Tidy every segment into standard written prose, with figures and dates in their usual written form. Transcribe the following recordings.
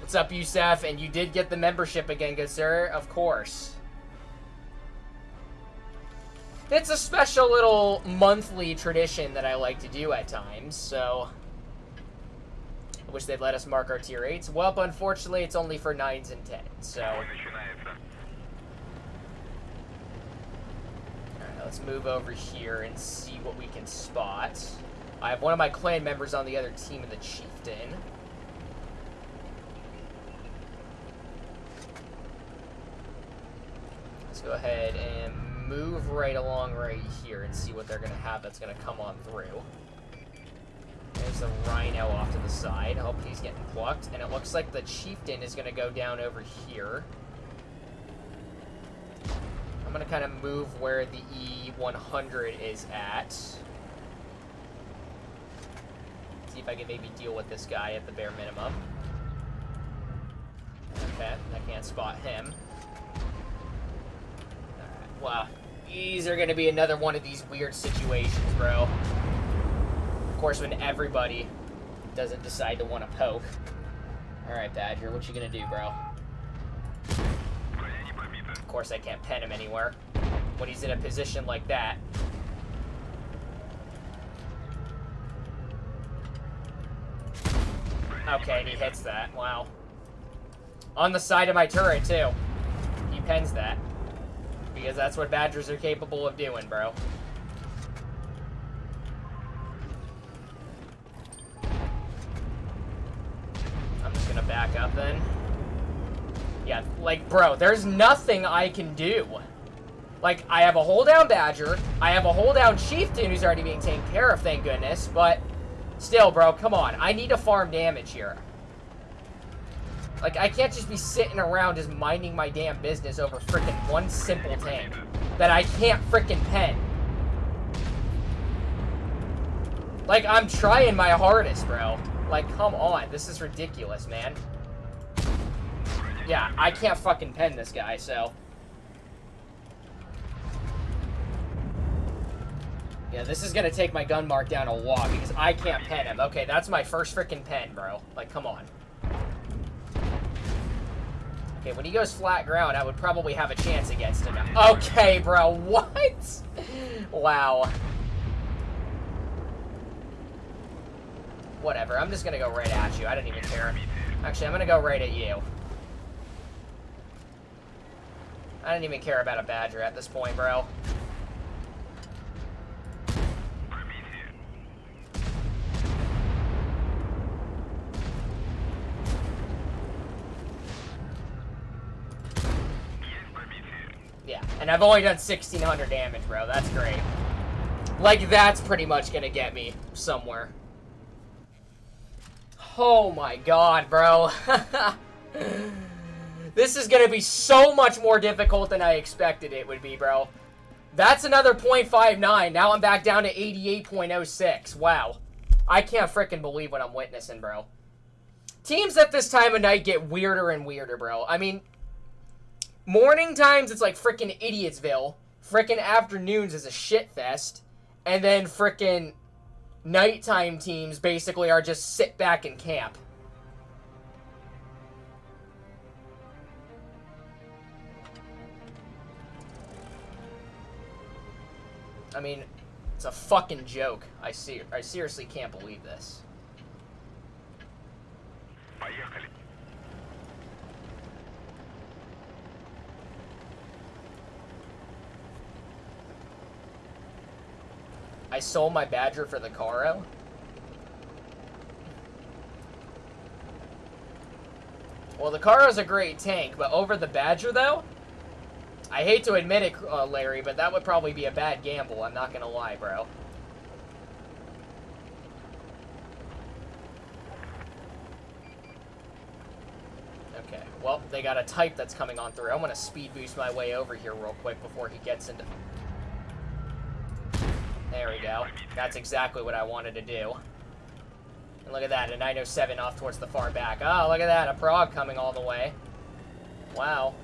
What's up, Yusef? And you did get the membership again, good sir. Of course. It's a special little monthly tradition that I like to do at times, so... I wish they'd let us mark our tier 8s. Well, but unfortunately, it's only for 9s and 10s, so... Alright, let's move over here and see what we can spot. I have one of my clan members on the other team in the Chieftain. Let's go ahead and move right along right here and see what they're going to have that's going to come on through. There's the Rhino off to the side. I hope he's getting plucked. And it looks like the Chieftain is going to go down over here. I'm going to kind of move where the E100 is at. See if I can maybe deal with this guy at the bare minimum. Okay, I can't spot him. Wow, these are going to be another one of these weird situations, bro. Of course, when everybody doesn't decide to want to poke. Alright, Badger, what you going to do, bro? Of course, I can't pen him anywhere when he's in a position like that. Okay, and he hits that. Wow. On the side of my turret, too. He pens that. Because that's what Badgers are capable of doing, bro. I'm just gonna back up then. Yeah, like, bro, there's nothing I can do. Like, I have a hold down Badger. I have a hold down Chieftain who's already being taken care of, thank goodness. But still, bro, come on. I need to farm damage here. Like, I can't just be sitting around just minding my damn business over frickin' one simple tank that I can't frickin' pen. Like, I'm trying my hardest, bro. Like, come on. This is ridiculous, man. Yeah, I can't fucking pen this guy, so... Yeah, this is gonna take my gun mark down a walk because I can't pen him. Okay, that's my first frickin' pen, bro. Like, come on. Okay, when he goes flat ground, I would probably have a chance against him. Okay, bro, what? Wow. Whatever, I'm just gonna go right at you. I don't even care. Actually, I'm gonna go right at you. I don't even care about a Badger at this point, bro. Yeah, and I've only done 1,600 damage, bro. That's great. Like, that's pretty much gonna get me somewhere. Oh my god, bro. This is gonna be so much more difficult than I expected it would be, bro. That's another 0.59. Now I'm back down to 88.06. Wow. I can't frickin' believe what I'm witnessing, bro. Teams at this time of night get weirder and weirder, bro. I mean... Morning times, it's like frickin' Idiotsville. Frickin' afternoons is a shit fest. And then frickin' nighttime teams basically are just sit back and camp. I mean, it's a fucking joke. I seriously can't believe this. I sold my Badger for the Caro. Well, the Caro's a great tank, but over the Badger, though? I hate to admit it, Larry, but that would probably be a bad gamble. I'm not gonna lie, bro. Okay, well, they got a type that's coming on through. I'm gonna speed boost my way over here real quick before he gets into... There we go. That's exactly what I wanted to do. And look at that, a 907 off towards the far back. Oh, look at that, a Prague coming all the way. Wow.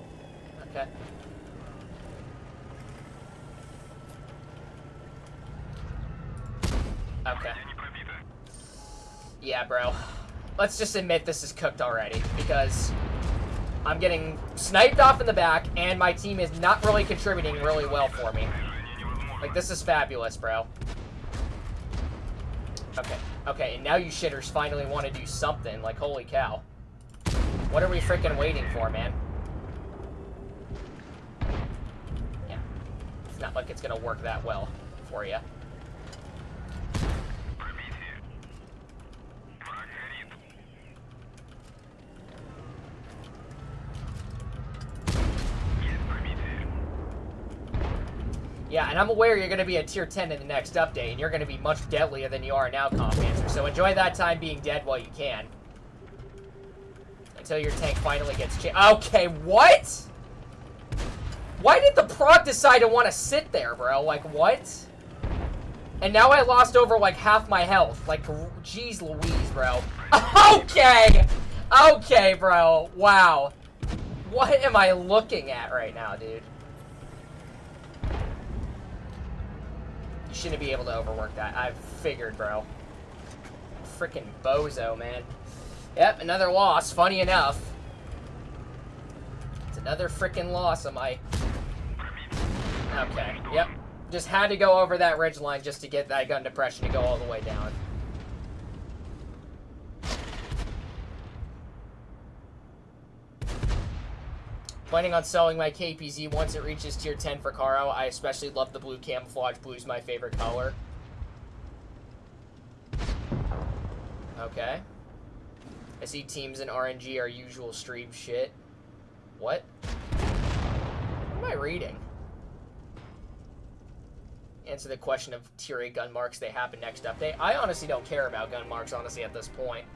Okay. Okay. Yeah, bro. let's just admit this is cooked already, because I'm getting sniped off in the back, and my team is not really contributing really well for me. Like, this is fabulous, bro. Okay, okay, and now you shitters finally want to do something. Like, holy cow. What are we freaking waiting for, man? Yeah. It's not like it's gonna work that well for you. Yeah, and I'm aware you're going to be a tier 10 in the next update, and you're going to be much deadlier than you are now, Comp Answer. So enjoy that time being dead while you can. Until your tank finally gets changed. Okay, what? Why did the prog decide to want to sit there, bro? Like, what? And now I lost over, like, half my health. Like, jeez Louise, bro. Okay! Okay, bro. Wow. What am I looking at right now, dude? You shouldn't be able to overwork that. I figured, bro. Freaking bozo, man. Yep, another loss. Funny enough. It's another freaking loss of my... Okay, yep. Just had to go over that ridge line just to get that gun depression to go all the way down. Planning on selling my KPZ once it reaches tier 10 for Caro. I especially love the blue camouflage. Blue's my favorite color. Okay. I see teams in RNG are usual stream shit. What? What am I reading? Answer the question of tier 8 gun marks. They happen next update. I honestly don't care about gun marks, honestly, at this point.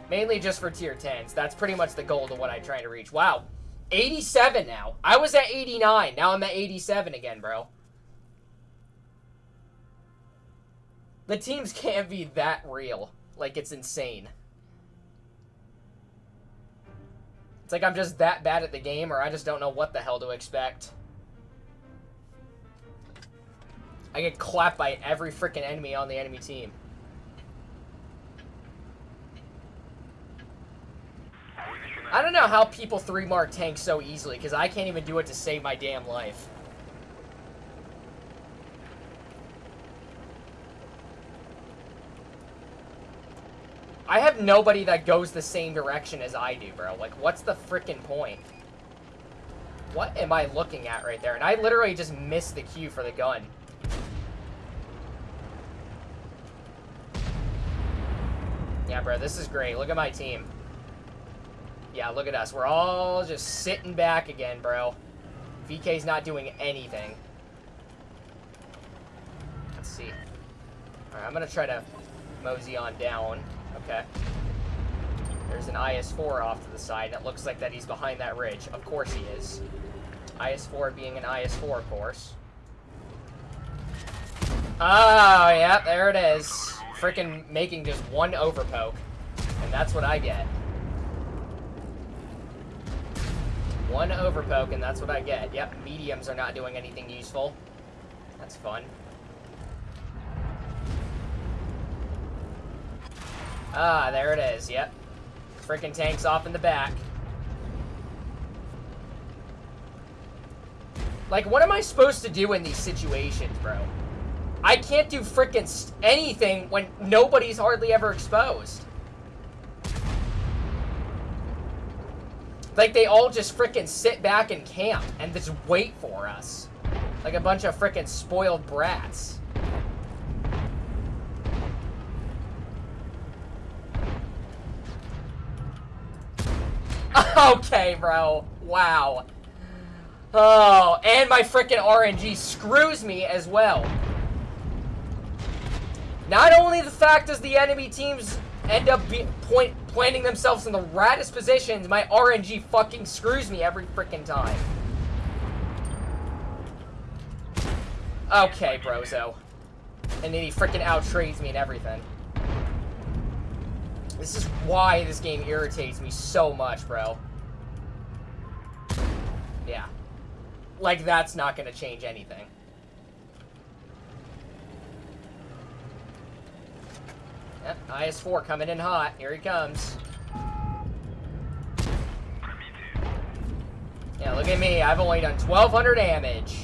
Mainly just for tier 10s. That's pretty much the goal to what I'm trying to reach. Wow. 87 now. I was at 89. Now I'm at 87 again, bro. The teams can't be that real. Like, it's insane. It's like I'm just that bad at the game, or I just don't know what the hell to expect. I get clapped by every freaking enemy on the enemy team. I don't know how people 3-mark tanks so easily, because I can't even do it to save my damn life. I have nobody that goes the same direction as I do, bro. Like, what's the freaking point? What am I looking at right there? And I literally just missed the cue for the gun. Yeah, bro, this is great. Look at my team. Yeah, look at us. We're all just sitting back again, bro. VK's not doing anything. Let's see. Alright, I'm gonna try to mosey on down. Okay. There's an IS-4 off to the side, and it looks like that he's behind that ridge. Of course he is. IS-4 being an IS-4, of course. Oh, yeah, there it is. Freaking making just one overpoke. And that's what I get. One overpoke, and that's what I get. Yep, mediums are not doing anything useful. That's fun. Ah, there it is. Yep. Freaking tanks off in the back. Like, what am I supposed to do in these situations, bro? I can't do freaking anything when nobody's hardly ever exposed. Like, they all just freaking sit back and camp and just wait for us. Like a bunch of freaking spoiled brats. Okay, bro. Wow. Oh, and my freaking RNG screws me as well. Not only the fact does the enemy teams end up planting themselves in the raddest positions, my RNG fucking screws me every freaking time. Okay, brozo. And then he freaking out-trades me and everything. This is why this game irritates me so much, bro. Yeah. Like, that's not gonna change anything. Yep, IS-4 coming in hot. Here he comes. Yeah, look at me. I've only done 1,200 damage.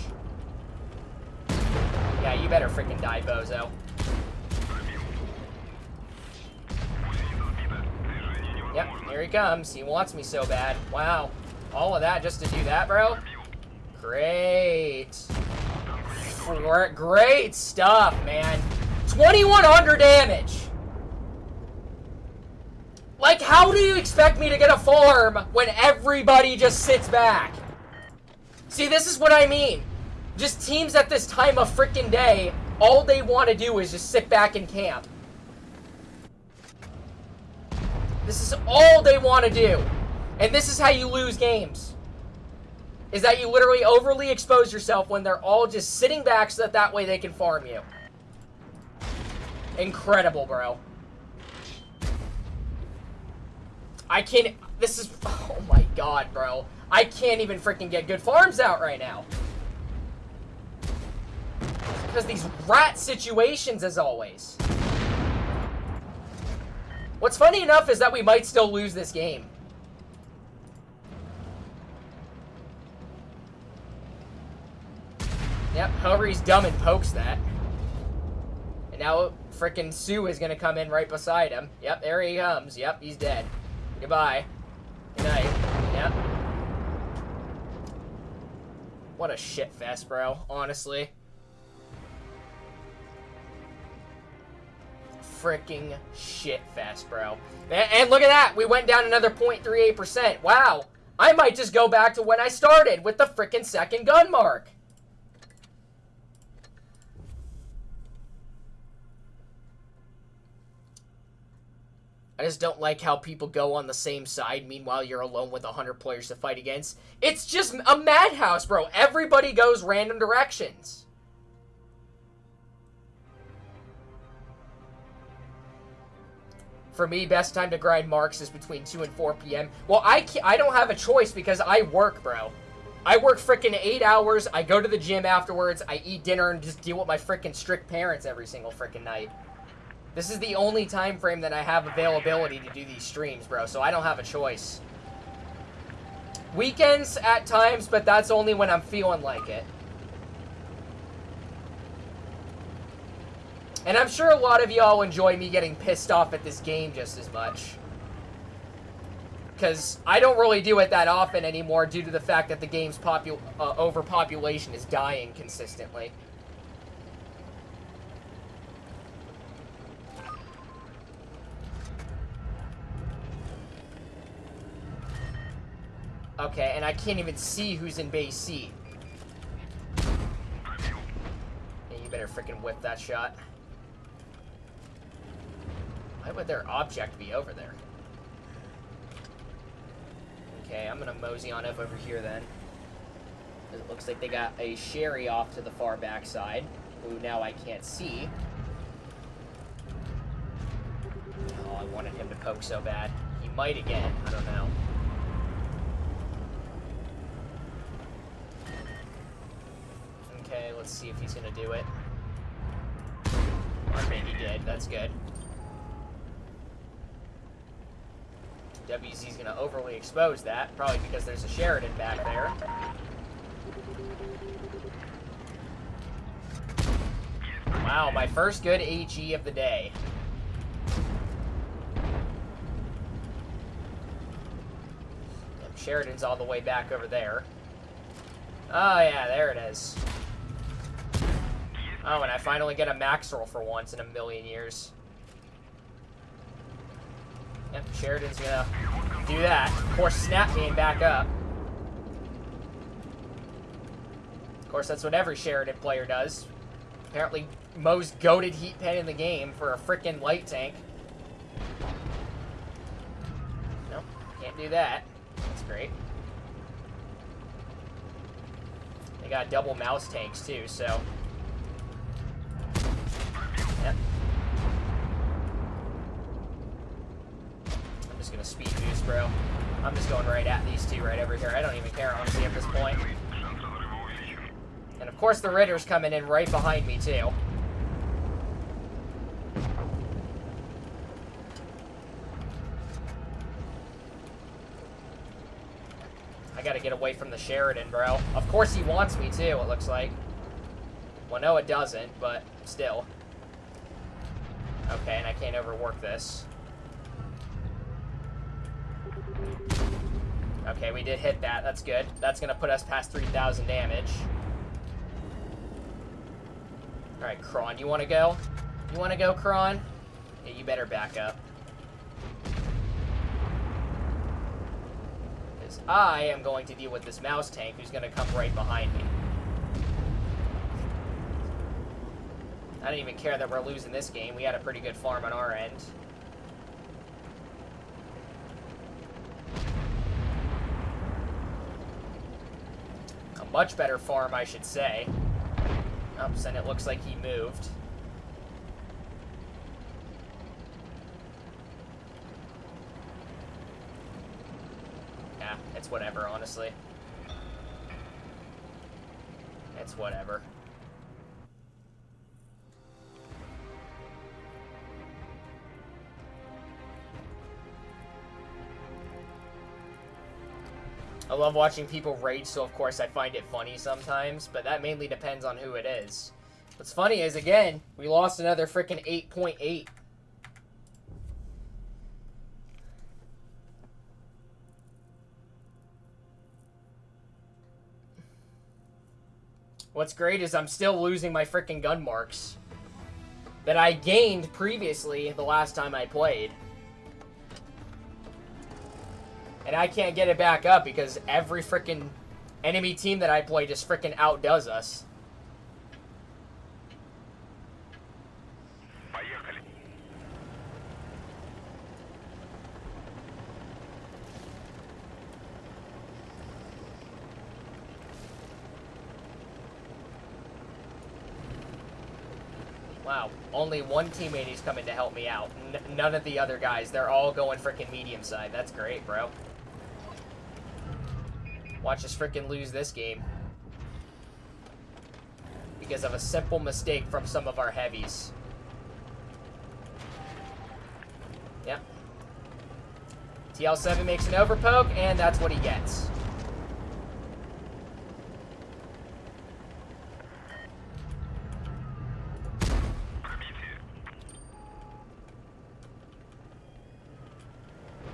Yeah, you better freaking die, bozo. Yep, here he comes. He wants me so bad. Wow. All of that just to do that, bro? Great. Great stuff, man. 2,100 damage. Like, how do you expect me to get a farm when everybody just sits back? See, this is what I mean. Just teams at this time of freaking day, all they want to do is just sit back and camp. This is all they want to do. And this is how you lose games. Is that you literally overly expose yourself when they're all just sitting back so that way they can farm you. Incredible, bro. I can't... This is... Oh my god, bro. I can't even freaking get good farms out right now. Because these rat situations, as always. What's funny enough is that we might still lose this game. Yep, however he's dumb and pokes that. And now frickin' Sue is gonna come in right beside him. Yep, there he comes. Yep, he's dead. Goodbye. Good night. Yep. What a shit fest, bro. Honestly. Freaking shit fest, bro. And look at that. We went down another 0.38%. Wow. I might just go back to when I started with the frickin' second gun mark. I just don't like how people go on the same side. Meanwhile, you're alone with 100 players to fight against. It's just a madhouse, bro. Everybody goes random directions. For me, best time to grind marks is between 2 and 4 p.m. Well, I don't have a choice because I work, bro. I work frickin' 8 hours. I go to the gym afterwards. I eat dinner and just deal with my frickin' strict parents every single frickin' night. This is the only time frame that I have availability to do these streams, bro, so I don't have a choice. Weekends at times, but that's only when I'm feeling like it. And I'm sure a lot of y'all enjoy me getting pissed off at this game just as much. Because I don't really do it that often anymore due to the fact that the game's overpopulation is dying consistently. Okay, and I can't even see who's in base C. Yeah, you better freaking whip that shot. Why would their object be over there? Okay, I'm gonna mosey on up over here then. It looks like they got a Sherry off to the far back side, who now I can't see. Oh, I wanted him to poke so bad. He might again, I don't know. Okay, let's see if he's gonna do it. Okay, he did. That's good. WZ's gonna overly expose that, probably because there's a Sheridan back there. Wow, my first good HE of the day. Yep, Sheridan's all the way back over there. Oh yeah, there it is. Oh, and I finally get a max roll for once in a million years. Yep, Sheridan's gonna do that. Of course, snap being back up. Of course, that's what every Sheridan player does. Apparently, most goated heat pen in the game for a frickin' light tank. Nope, can't do that. That's great. They got double mouse tanks too, so... Yep. I'm just gonna speed boost, bro. I'm just going right at these two right over here. I don't even care, honestly, at this point. And of course the Ritter's coming in right behind me, too. I gotta get away from the Sheridan, bro. Of course he wants me to, it looks like. Well, no, it doesn't, but still. Okay, and I can't overwork this. Okay, we did hit that. That's good. That's gonna put us past 3,000 damage. Alright, Kron, you wanna go? You wanna go, Kron? Yeah, you better back up. Because I am going to deal with this mouse tank who's gonna come right behind me. I don't even care that we're losing this game. We had a pretty good farm on our end. A much better farm, I should say. Oops, and it looks like he moved. Yeah, it's whatever, honestly. It's whatever. I love watching people rage, so of course I find it funny sometimes, but that mainly depends on who it is. What's funny is, again, we lost another freaking 8.8. What's great is I'm still losing my freaking gun marks that I gained previously the last time I played. And I can't get it back up because every freaking enemy team that I play just freaking outdoes us. Wow, only one teammate is coming to help me out. None of the other guys. They're all going freaking medium side. That's great, bro. Watch us freaking lose this game. Because of a simple mistake from some of our heavies. Yep. TL7 makes an overpoke, and that's what he gets.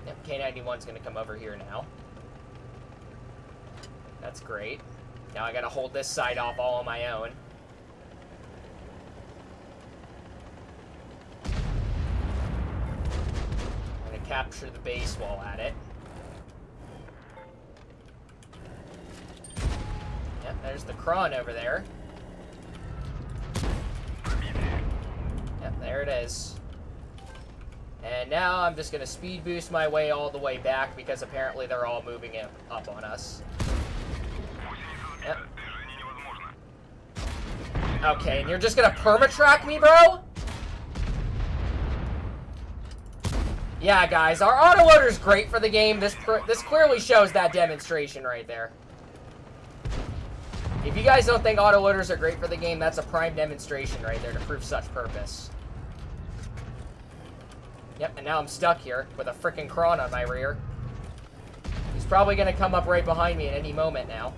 Yep, K91's gonna come over here now. That's great. Now I gotta hold this side off all on my own. I'm gonna capture the base while at it. Yep, there's the Kron over there. Yep, there it is. And now I'm just gonna speed boost my way all the way back because apparently they're all moving up on us. Yep. Okay, and you're just gonna perma-track me, bro? Yeah, guys, our autoloader's great for the game. This clearly shows that demonstration right there. If you guys don't think autoloaders are great for the game, that's a prime demonstration right there to prove such purpose. Yep, and now I'm stuck here with a freaking Kron on my rear. He's probably gonna come up right behind me at any moment now.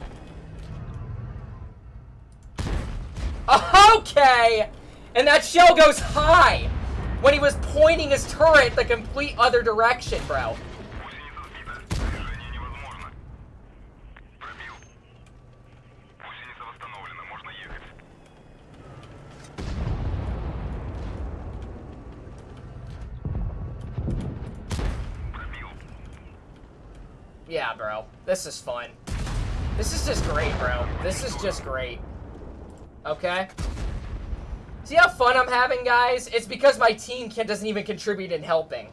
Okay! And that shell goes high when he was pointing his turret the complete other direction, bro. Yeah, bro. This is fun. This is just great, bro. This is just great. Okay? See how fun I'm having, guys? It's because my team doesn't even contribute in helping.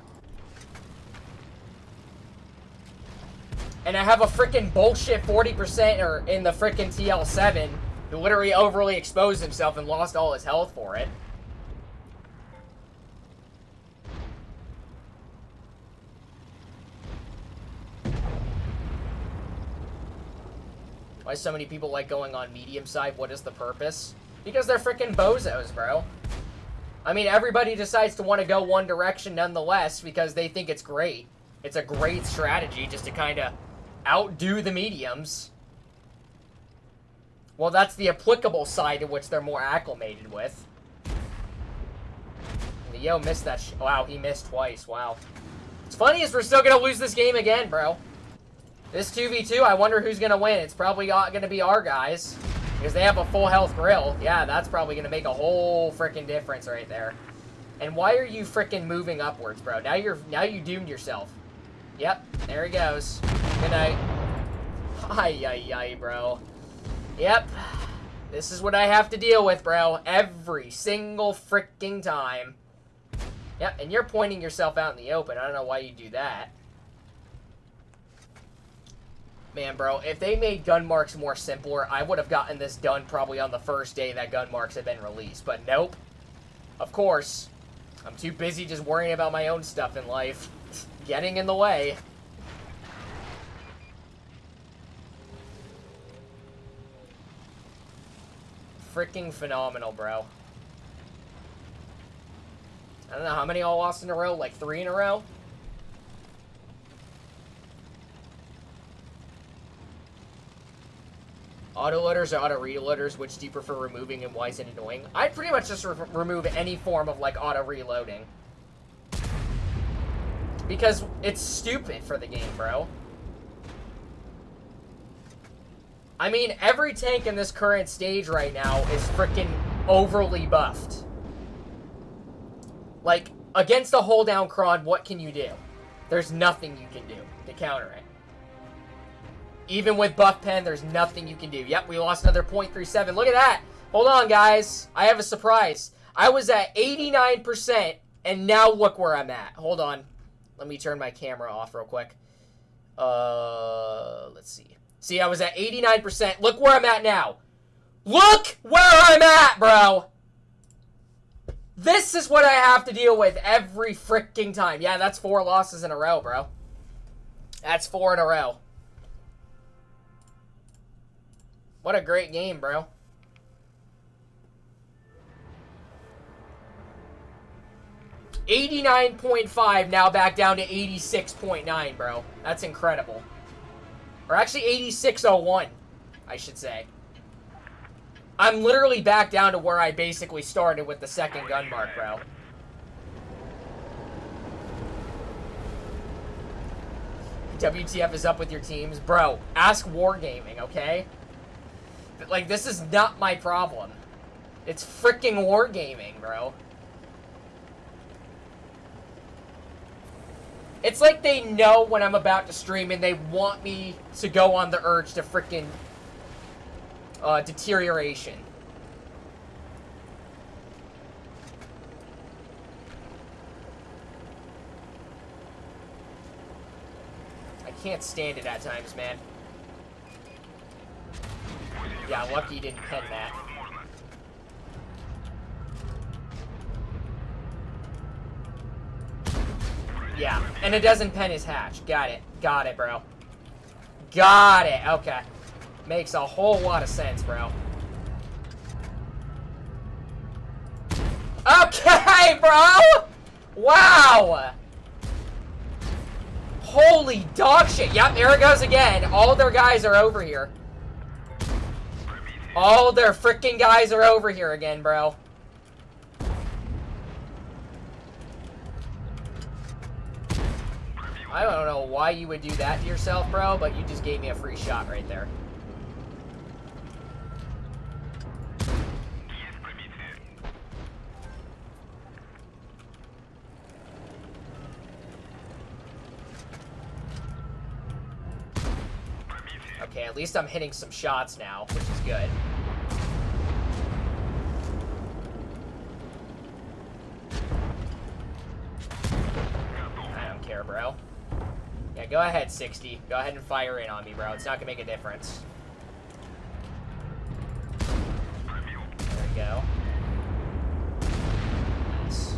And I have a freaking bullshit 40% in the freaking TL7 who literally overly exposed himself and lost all his health for it. Why so many people like going on medium side? What is the purpose? Because they're freaking bozos, bro. I mean, everybody decides to want to go one direction nonetheless because they think it's great. It's a great strategy just to kind of outdo the mediums. Well, that's the applicable side to which they're more acclimated with. Yo missed that wow, he missed twice. Wow. What's funny is we're still going to lose this game again, bro. This 2v2, I wonder who's going to win. It's probably going to be our guys. Because they have a full health grill. Yeah, that's probably going to make a whole freaking difference right there. And why are you freaking moving upwards, bro? Now you doomed yourself. Yep, there he goes. Good night. Ay, bro. Yep. This is what I have to deal with, bro. Every single freaking time. Yep, and you're pointing yourself out in the open. I don't know why you do that. Man, bro, if they made gun marks more simpler, I would have gotten this done probably on the first day that gun marks had been released. But nope. Of course. I'm too busy just worrying about my own stuff in life. Getting in the way. Freaking phenomenal, bro. I don't know, how many all lost in a row? Like 3 in a row? Autoloaders or auto-reloaders, which do you prefer removing and why is it annoying? I'd pretty much just remove any form of, like, auto-reloading. Because it's stupid for the game, bro. I mean, every tank in this current stage right now is freaking overly buffed. Like, against a hold-down Cron, what can you do? There's nothing you can do to counter it. Even with buff pen, there's nothing you can do. Yep, we lost another .37. Look at that. Hold on, guys. I have a surprise. I was at 89%, and now look where I'm at. Hold on. Let me turn my camera off real quick. Let's see. See, I was at 89%. Look where I'm at now. Look where I'm at, bro. This is what I have to deal with every freaking time. Yeah, that's 4 losses in a row, bro. That's 4 in a row. What a great game, bro. $89.5 now back down to 86.9, bro. That's incredible. Or actually 86.01, I should say. I'm literally back down to where I basically started with the second gun mark, bro. WTF is up with your teams? Bro, ask Wargaming, okay? Like, this is not my problem. It's freaking Wargaming, bro. It's like they know when I'm about to stream and they want me to go on the urge to freaking deterioration. I can't stand it at times, man. Yeah, lucky you didn't pen that. Yeah, and it doesn't pen his hatch. Got it. Got it, bro. Got it. Okay. Makes a whole lot of sense, bro. Okay, bro! Wow! Holy dog shit. Yep, there it goes again. All their guys are over here. All their freaking guys are over here again, bro. I don't know why you would do that to yourself, bro, but you just gave me a free shot right there. Okay, at least I'm hitting some shots now, which is good. I don't care, bro. Yeah, go ahead, 60. Go ahead and fire in on me, bro. It's not gonna make a difference. There we go. Nice.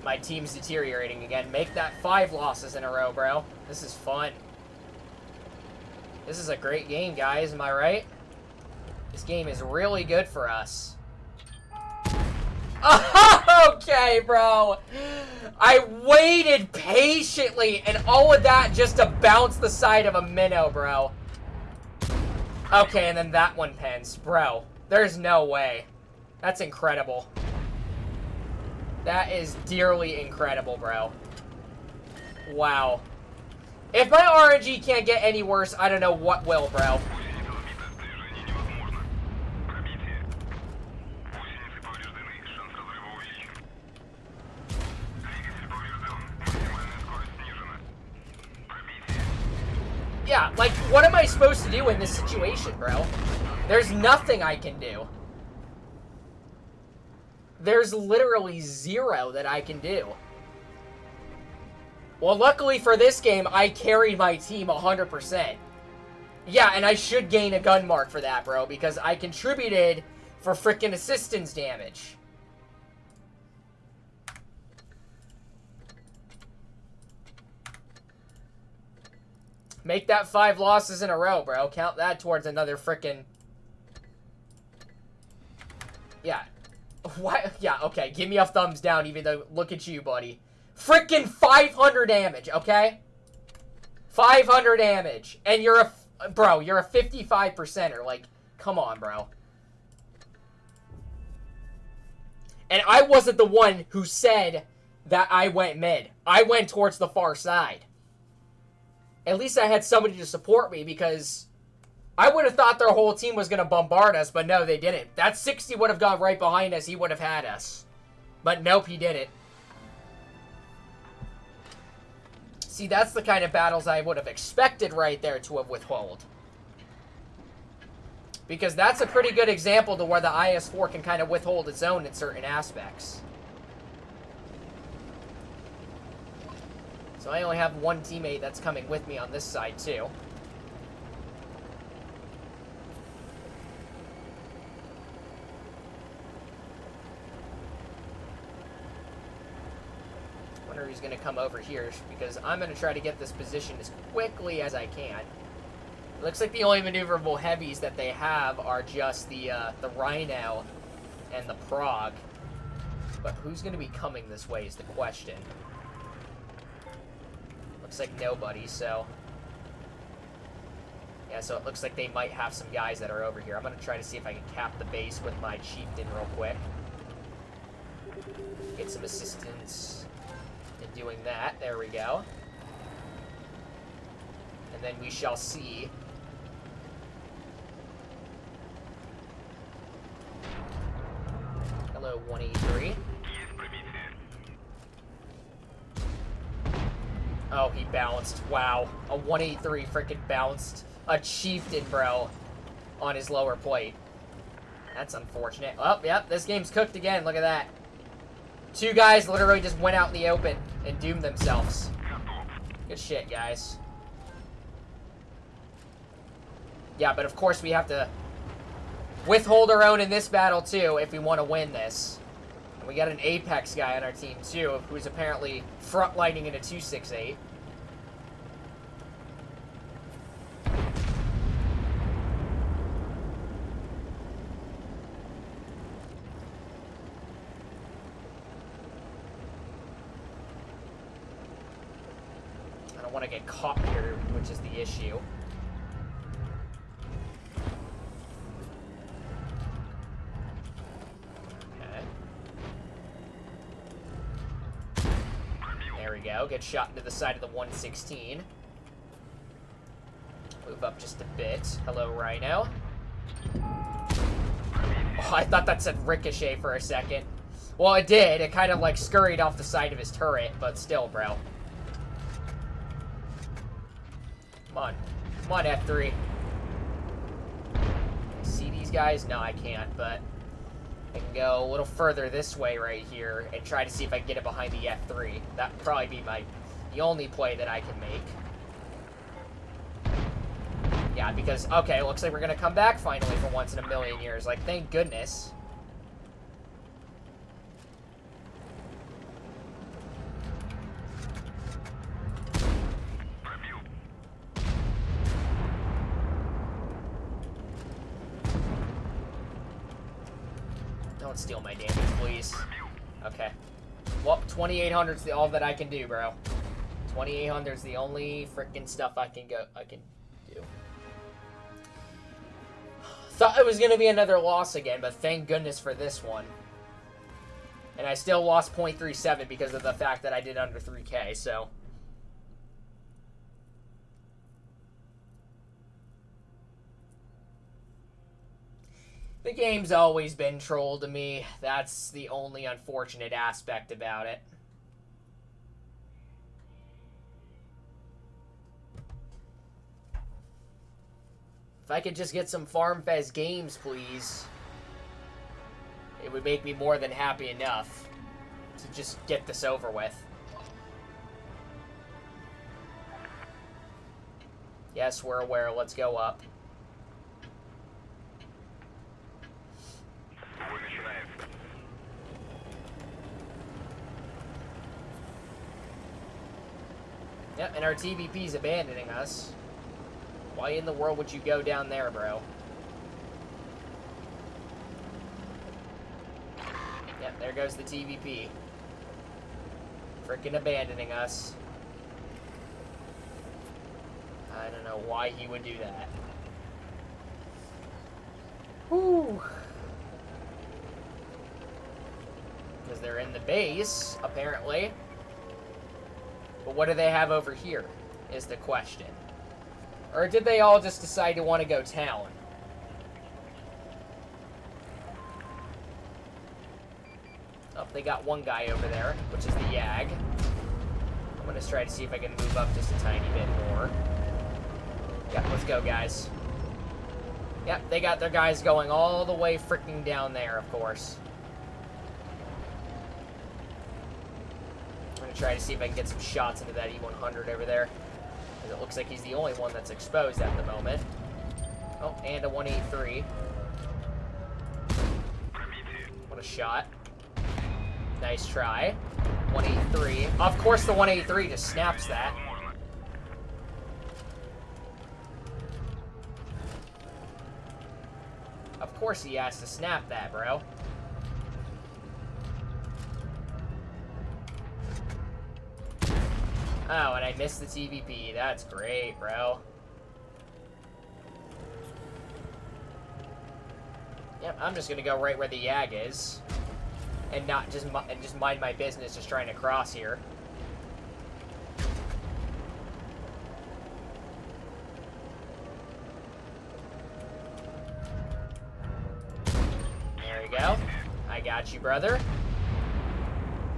My team's deteriorating again. Make that 5 losses in a row, bro. This is fun. This is a great game, guys. Am I right? This game is really good for us. Oh! Okay, bro. I waited patiently, and all of that just to bounce the side of a minnow, bro. Okay, and then that one pens. Bro, there's no way. That's incredible. That is dearly incredible, bro. Wow. If my RNG can't get any worse, I don't know what will, bro. Yeah, like, what am I supposed to do in this situation, bro? There's nothing I can do. There's literally zero that I can do. Well, luckily for this game, I carried my team 100%. Yeah, and I should gain a gun mark for that, bro, because I contributed for frickin' assistance damage. Make that 5 losses in a row, bro. Count that towards another frickin'... Yeah. What? Yeah, okay. Give me a thumbs down, even though... Look at you, buddy. Frickin' 500 damage, okay? 500 damage. And you're a... Bro, you're a 55%er. Like, come on, bro. And I wasn't the one who said that I went mid. I went towards the far side. At least I had somebody to support me, because I would have thought their whole team was going to bombard us, but no, they didn't. That 60 would have gone right behind us. He would have had us. But nope, he didn't. See, that's the kind of battles I would have expected right there to have withheld. Because that's a pretty good example to where the IS-4 can kind of withhold its own in certain aspects. So I only have one teammate that's coming with me on this side, too. I wonder who's going to come over here, because I'm going to try to get this position as quickly as I can. It looks like the only maneuverable heavies that they have are just the Rhino and the Prague. But who's going to be coming this way is the question. Looks like nobody, so... Yeah, so it looks like they might have some guys that are over here. I'm going to try to see if I can cap the base with my Chieftain real quick. Get some assistance in doing that. There we go. And then we shall see. Hello, 183. Oh, he bounced. Wow. A 183 freaking bounced a Chieftain, bro, on his lower plate. That's unfortunate. Oh, yep, this game's cooked again. Look at that. 2 guys literally just went out in the open and doomed themselves. Good shit, guys. Yeah, but of course we have to withhold our own in this battle, too, if we want to win this. And we got an Apex guy on our team, too, who's apparently frontlining in a 268. I don't want to get caught here, which is the issue. Go. Get shot into the side of the 116. Move up just a bit. Hello, Rhino. Oh, I thought that said ricochet for a second. Well, it did. It kind of, like, scurried off the side of his turret, but still, bro. Come on. Come on, F3. Can I see these guys? No, I can't, but I can go a little further this way right here and try to see if I can get it behind the F3. That would probably be the only play that I can make. Yeah, because, okay, it looks like we're going to come back finally for once in a million years. Like, thank goodness. Don't steal my damage, please. Okay. Well, 2,800 is all that I can do, bro. 2,800 is the only freaking stuff I can do. Thought it was going to be another loss again, but thank goodness for this one. And I still lost 0.37 because of the fact that I did under 3K, so... The game's always been troll to me. That's the only unfortunate aspect about it. If I could just get some FarmFest games, please, it would make me more than happy enough to just get this over with. Yes, we're aware. Let's go up. Yep, and our TVP's abandoning us. Why in the world would you go down there, bro? Yep, there goes the TVP. Frickin' abandoning us. I don't know why he would do that. Whew. Because they're in the base, apparently. But what do they have over here, is the question. Or did they all just decide to want to go town? Oh, they got one guy over there, which is the Yag. I'm going to try to see if I can move up just a tiny bit more. Yeah, let's go, guys. Yep, they got their guys going all the way freaking down there, of course. I'm going to try to see if I can get some shots into that E100 over there. Because it looks like he's the only one that's exposed at the moment. Oh, and a 183. What a shot. Nice try. 183. Of course the 183 just snaps that. Of course he has to snap that, bro. Oh, and I missed the TVP. That's great, bro. Yep, I'm just gonna go right where the Yag is, and not just mind my business, just trying to cross here. There we go. I got you, brother.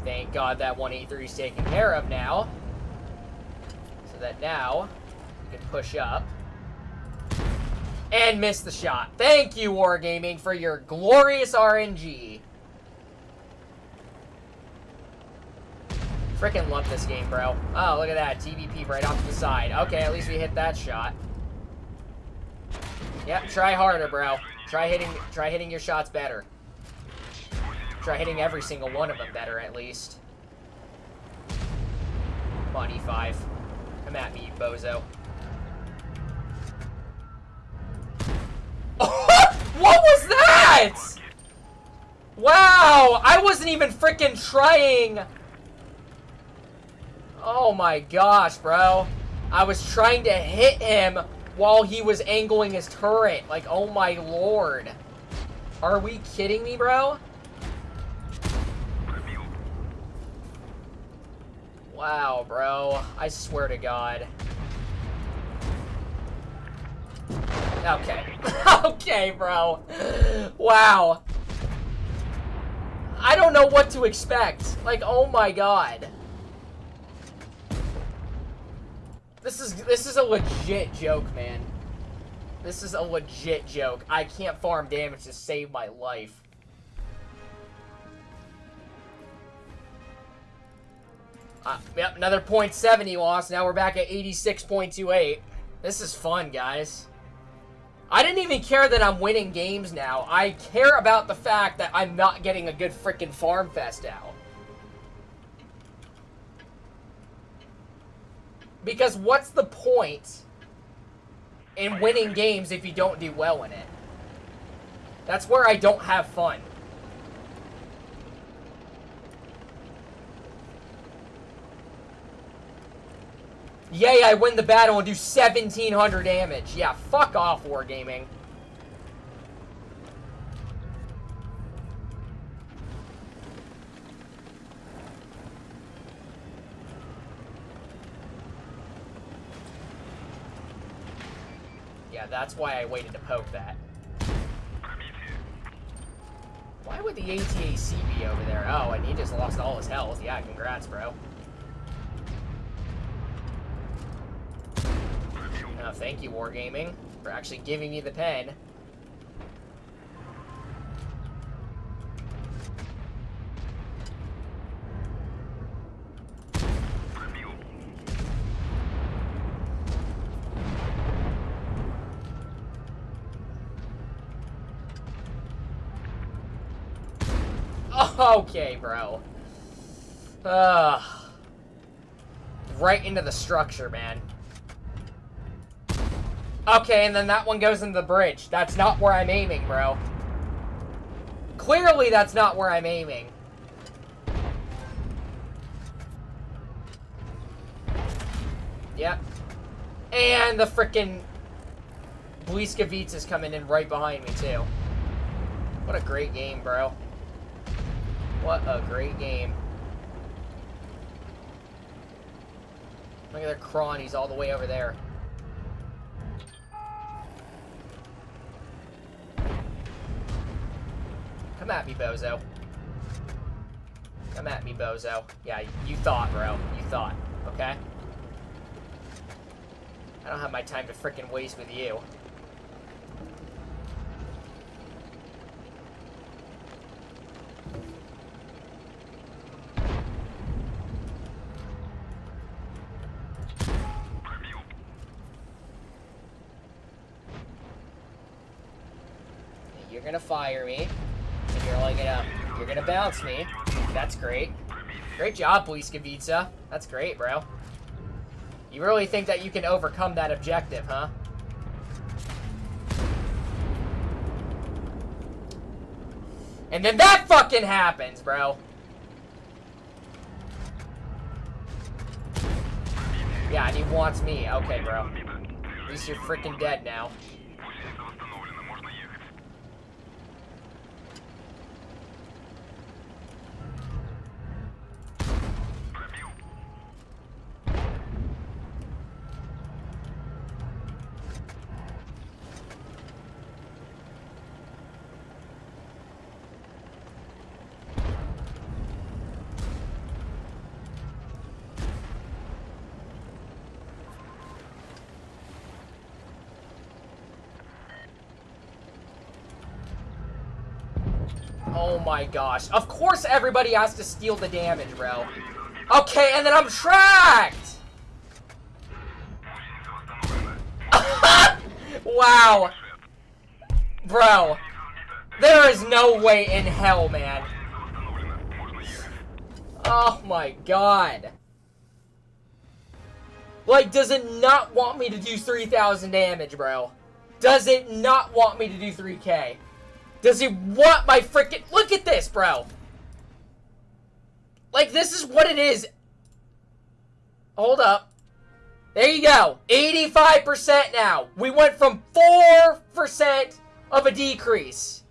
Thank God that 183 is taken care of now. That now we can push up and miss the shot. Thank you, Wargaming, for your glorious RNG. Frickin' love this game, bro. Oh, look at that. TVP right off to the side. Okay, at least we hit that shot. Yep, try harder, bro. Try hitting your shots better. Try hitting every single one of them better, at least. Come on, E5. Come at me, you bozo. What was that? Wow, I wasn't even freaking trying. Oh my gosh, bro. I was trying to hit him while he was angling his turret. Like, oh my lord. Are we kidding me, bro? Wow, bro. I swear to God. Okay. Okay, bro. Wow. I don't know what to expect. Like, oh my God. This is a legit joke, man. This is a legit joke. I can't farm damage to save my life. Yep, another 0.7 he lost. Now we're back at 86.28. This is fun, guys. I didn't even care that I'm winning games now. I care about the fact that I'm not getting a good freaking farm fest out. Because what's the point in winning games if you don't do well in it? That's where I don't have fun. Yay, I win the battle and do 1,700 damage. Yeah, fuck off, Wargaming. Yeah, that's why I waited to poke that. Why would the ATAC be over there? Oh, and he just lost all his health. Yeah, congrats, bro. Oh, thank you, Wargaming, for actually giving me the pen. Okay, bro. Right into the structure, man. Okay, and then that one goes into the bridge. That's not where I'm aiming, bro. Clearly, that's not where I'm aiming. Yep. And the frickin' Blitz is coming in right behind me, too. What a great game, bro. What a great game. Look at their crawnies all the way over there. Come at me, bozo. Come at me, bozo. Yeah, you thought, bro. You thought. Okay? I don't have my time to frickin' waste with you. You're gonna fire me, and you're gonna bounce me. That's great. Great job, Blitz. That's great, bro. You really think that you can overcome that objective, huh? And then that fucking happens, bro. Yeah, and he wants me. Okay, bro. At least you're freaking dead now. Oh my gosh. Of course everybody has to steal the damage, bro. Okay, and then I'm tracked! Wow. Bro. There is no way in hell, man. Oh my god. Like, does it not want me to do 3,000 damage, bro? Does it not want me to do 3K? Does he want my freaking... Look at this, bro. Like, this is what it is. Hold up. There you go. 85% now. We went from 4% of a decrease.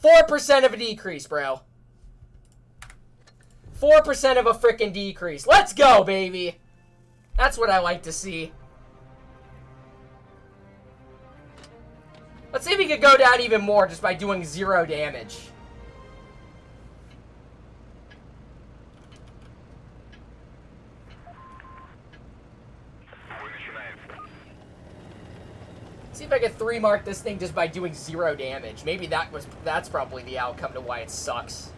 4% of a decrease, bro. 4% of a freaking decrease. Let's go, baby. That's what I like to see. Let's see if we could go down even more just by doing 0 damage. Let's see if I can 3-mark this thing just by doing 0 damage. Maybe that's probably the outcome to why it sucks.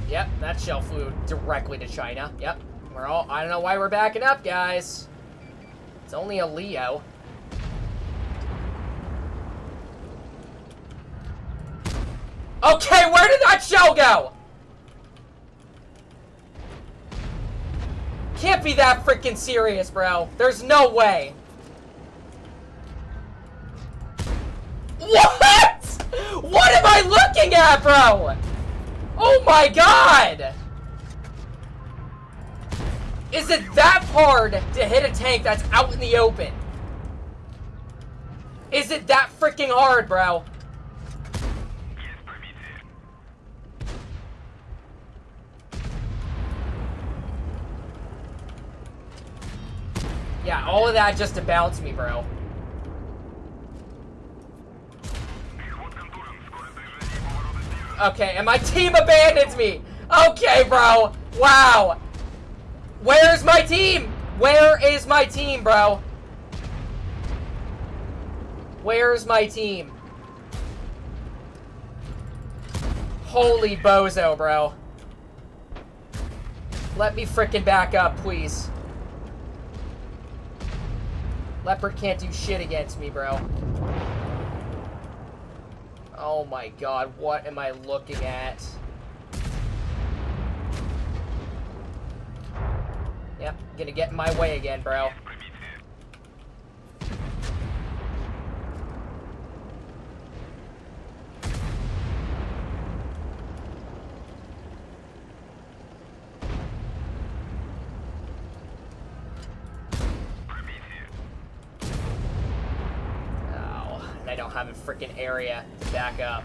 Yep, that shell flew directly to China. Yep. I don't know why we're backing up, guys. It's only a Leo. Okay, where did that shell go? Can't be that freaking serious, bro. There's no way. What? What am I looking at, bro? Oh my god! Is it that hard to hit a tank that's out in the open? Is it that freaking hard, bro? Yeah, all of that just to bounce me, bro. Okay, and my team abandons me. Okay, bro. Wow. Where's my team? Where is my team, bro? Where's my team? Holy bozo, bro. Let me frickin' back up, please. Leopard can't do shit against me, bro. Oh my god, what am I looking at? Yep, gonna get in my way again, bro. I don't have a freaking area to back up.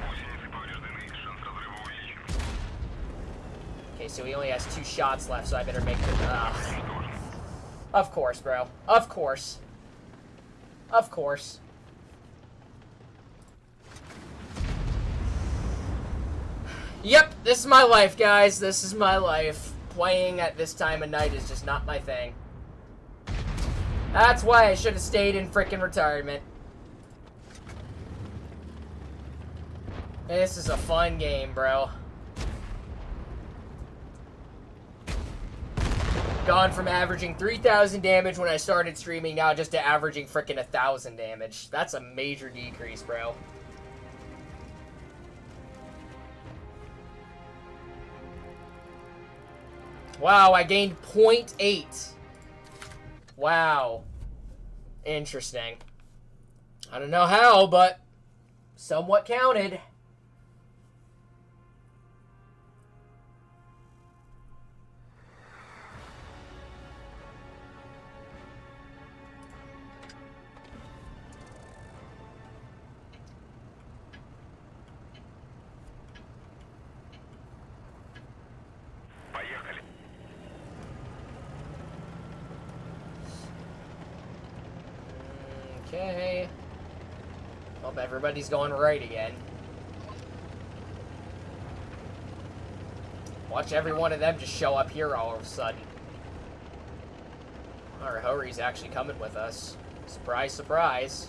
Okay, so he only has 2 shots left, so I better make it. Of course, bro. Of course. Of course. Yep, this is my life, guys. This is my life. Playing at this time of night is just not my thing. That's why I should have stayed in freaking retirement. This is a fun game, bro. Gone from averaging 3,000 damage when I started streaming now just to averaging frickin' 1,000 damage. That's a major decrease, bro. Wow, I gained 0.8. Wow. Interesting. I don't know how, but somewhat counted. Okay. Hope everybody's going right again. Watch every one of them just show up here all of a sudden. Our Hori's actually coming with us. Surprise, surprise.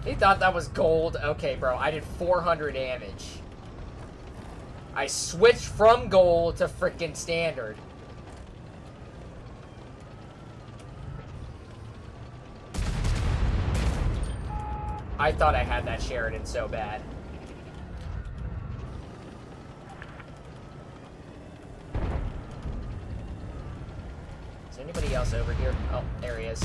He thought that was gold. Okay, bro, I did 400 damage. I switched from gold to frickin' standard. I thought I had that Sheridan so bad. Is anybody else over here? Oh, there he is.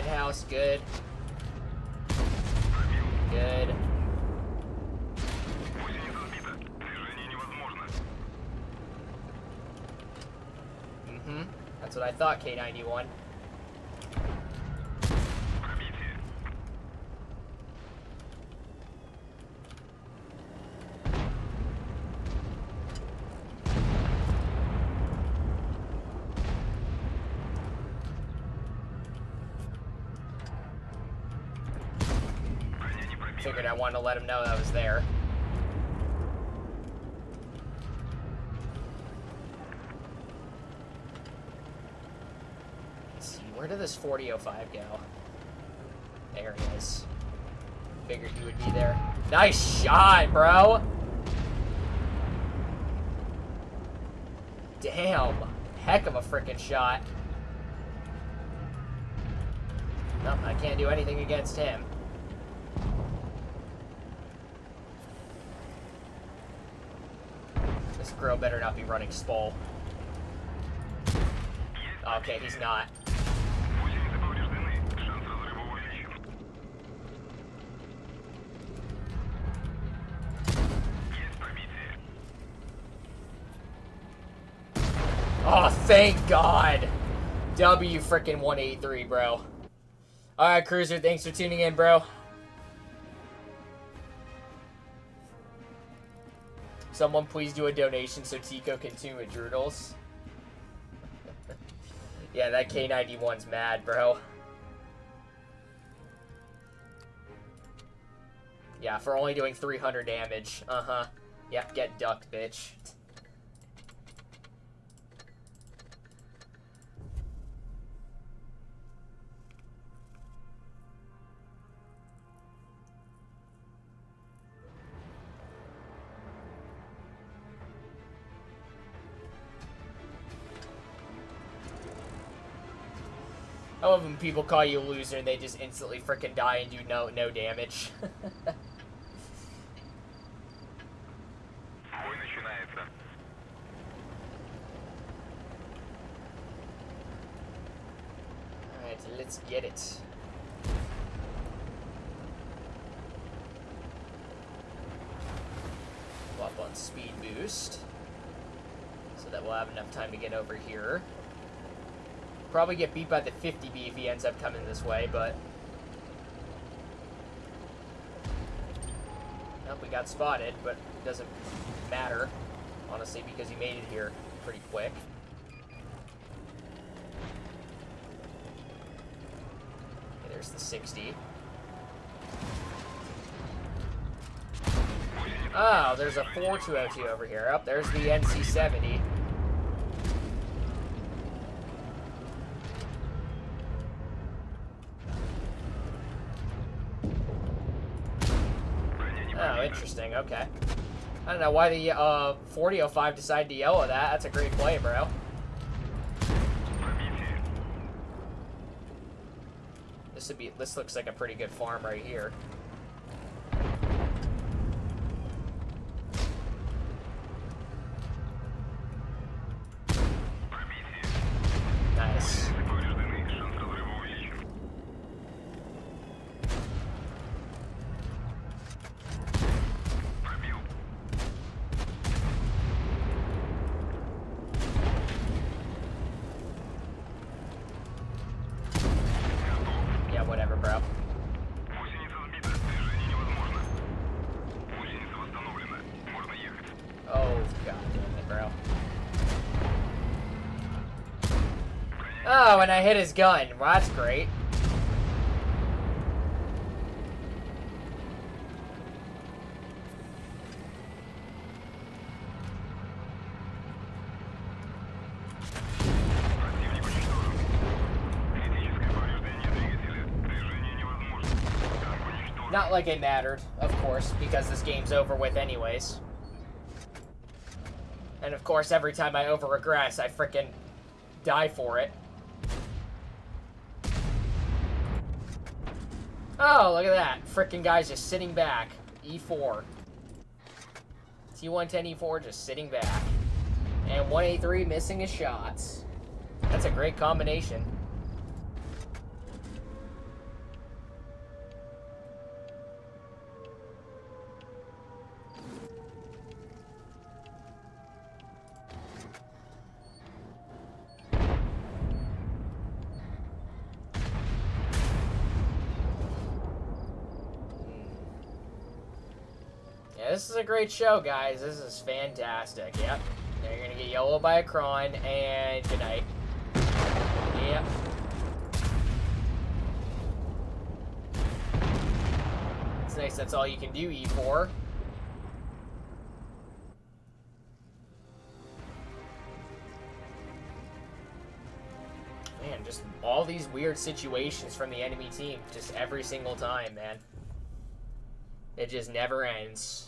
House, good. Good. That's what I thought, K91. Figured I wanted to let him know that I was there. Let's see, where did this 4005 go? There he is. Figured he would be there. Nice shot, bro! Damn. Heck of a freaking shot. Nope, I can't do anything against him. This girl better not be running Spol. Okay, he's not. Oh, thank God. W frickin' 183, bro. Alright, Cruiser, thanks for tuning in, bro. Someone please do a donation so Tico can tune with Droodles. Yeah, that K91's mad, bro. Yeah, for only doing 300 damage. Uh-huh. Yeah, get ducked, bitch. I love when people call you a loser and they just instantly freaking die and do no damage. Alright, let's get it. Up on speed boost. So that we'll have enough time to get over here. Probably get beat by the 50B if he ends up coming this way, but... Nope, we got spotted, but it doesn't matter, honestly, because he made it here pretty quick. Okay, there's the 60. Oh, there's a 4202 over here. Oh, there's the NC70. Oh, interesting. Okay. I don't know why the 4005 decided to yellow that. That's a great play, bro. This looks like a pretty good farm right here. Nice. Yeah, whatever, bro. Oh, god damn it, bro. Oh, and I hit his gun. Well, that's great. Not like it mattered, of course, because this game's over with anyways. And of course, every time I over-regress, I frickin' die for it. Oh, look at that. Frickin' guy's just sitting back. E4. T110 E4 just sitting back. And 183 missing his shots. That's a great combination. this is a great show, guys. This is fantastic. Yep. Now you're gonna get yellow by a cron, and good night. Yep. It's nice that's all you can do, E4. Man, just all these weird situations from the enemy team, just every single time, man. It just never ends.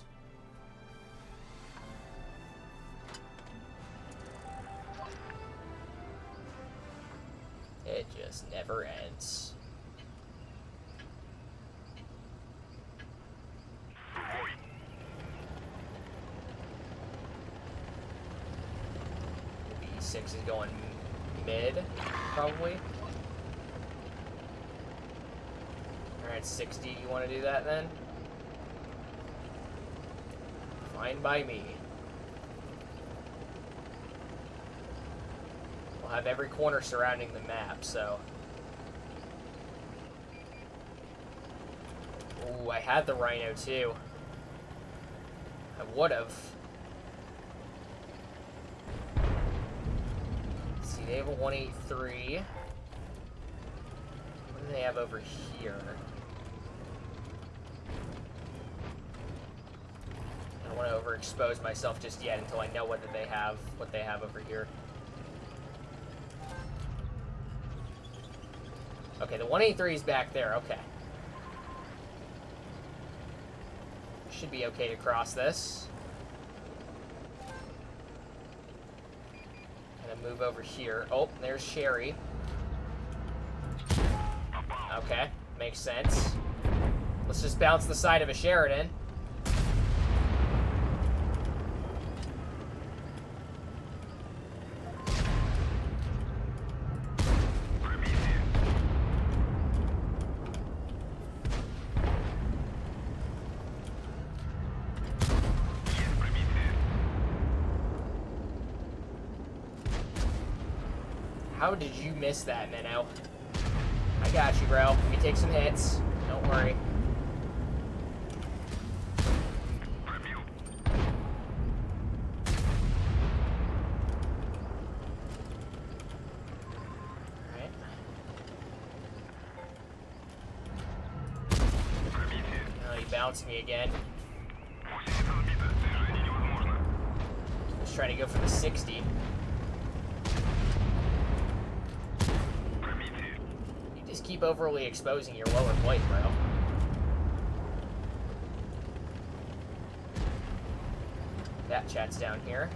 It just never ends. B6 is going mid, probably. Alright, 60, you want to do that then? Fine by me. We'll have every corner surrounding the map, so... Ooh, I had the Rhino too. I would've. See, they have a 183. What do they have over here? I don't want to overexpose myself just yet until I know what they have over here. Okay, the 183 is back there. Okay. Should be okay to cross this. Gonna move over here. Oh, there's Sherry. Okay, makes sense. Let's just bounce the side of a Sheridan. How did you miss that, Minnow? I got you, bro. Let me take some hits. Don't worry. Alright. Oh, he bounced me again. Let's try to go for the 60. Keep overly exposing your lower plate, bro. That chat's down here.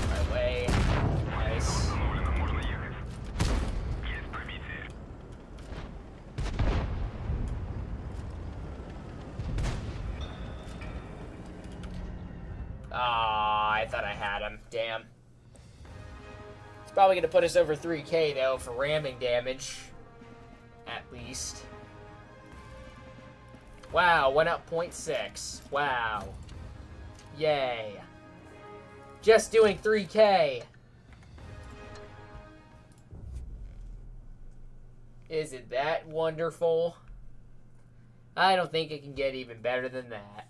My way. Nice. I thought I had him. Damn. It's probably going to put us over 3K, though, for ramming damage. At least. Wow, went up 0.6. Wow. Yay. Just doing 3K. Is it that wonderful? I don't think it can get even better than that.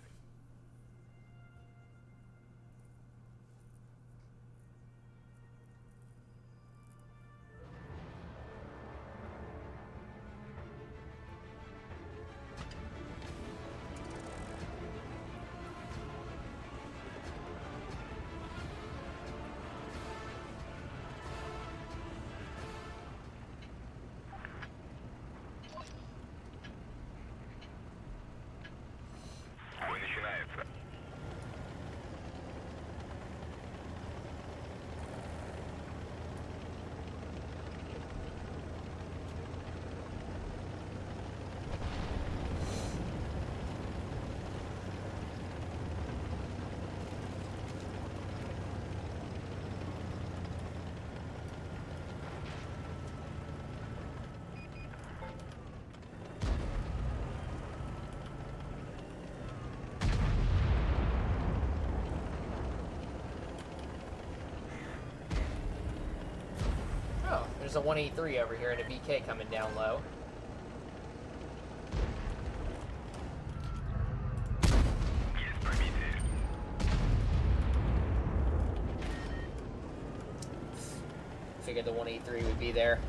there's a 183 over here and a BK coming down low. Figured the 183 would be there.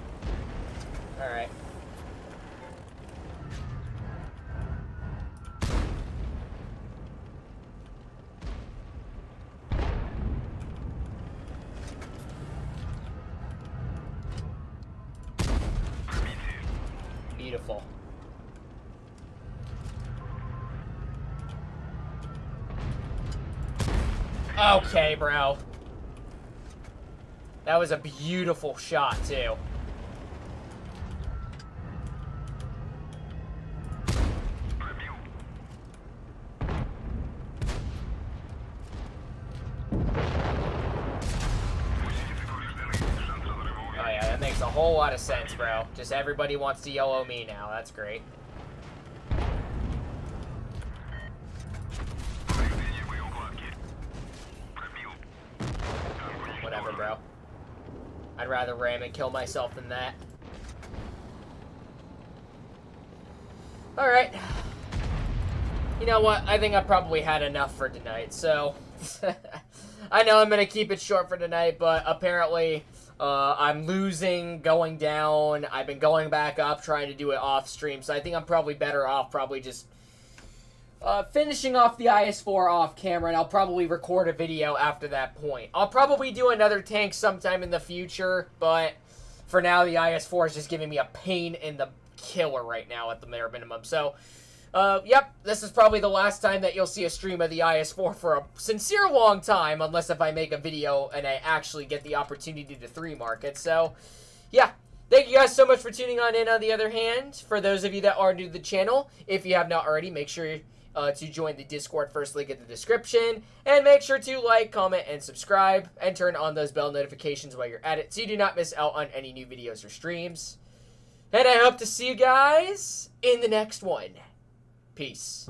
Alright. Beautiful. Okay, bro. That was a beautiful shot, too. Oh yeah, that makes a whole lot of sense, bro. Just everybody wants to YOLO me now. That's great. Whatever, bro. I'd rather ram and kill myself than that. Alright. You know what? I think I probably had enough for tonight, so... I know I'm going to keep it short for tonight, but apparently I'm losing, going down. I've been going back up, trying to do it off stream, so I think I'm probably better off probably just finishing off the IS-4 off camera, and I'll probably record a video after that point. I'll probably do another tank sometime in the future, but for now, the IS-4 is just giving me a pain in the killer right now at the bare minimum. So, yep, this is probably the last time that you'll see a stream of the IS-4 for a sincere long time, unless if I make a video and I actually get the opportunity to 3-mark it. So, yeah. Thank you guys so much for tuning on in. On the other hand, for those of you that are new to the channel, if you have not already, make sure to join the Discord, first link in the description, and make sure to like, comment, and subscribe, and turn on those bell notifications while you're at it so you do not miss out on any new videos or streams. And I hope to see you guys in the next one. Peace.